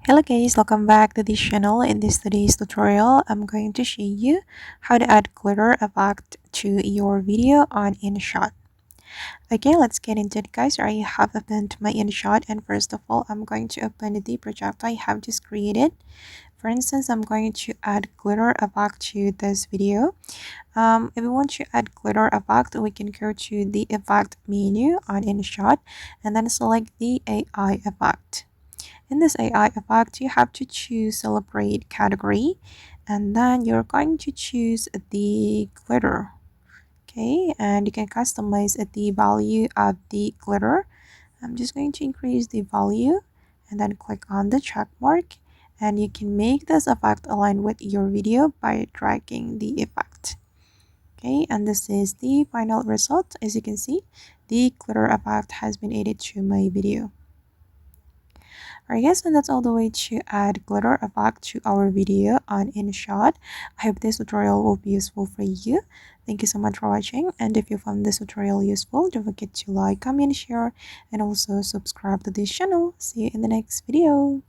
Hello guys, welcome back to this channel. In this today's tutorial, I'm going to show you how to add glitter effect to your video on InShot. Okay, let's get into it guys. I have opened my InShot and first of all, I'm going to open the project I have just created. For instance, I'm going to add glitter effect to this video. If we want to add glitter effect, we can go to the effect menu on InShot and then select the AI effect. In this AI effect, you have to choose celebrate category and then you're going to choose the glitter. Okay, and you can customize the value of the glitter. I'm just going to increase the value and then click on the check mark, and you can make this effect align with your video by dragging the effect. Okay, and this is the final result. As you can see, the glitter effect has been added to my video. Alright guys, and that's all the way to add glitter effect to our video on InShot. I hope this tutorial will be useful for you. Thank you so much for watching, and if you found this tutorial useful, don't forget to like, comment, share, and also subscribe to this channel. See you in the next video.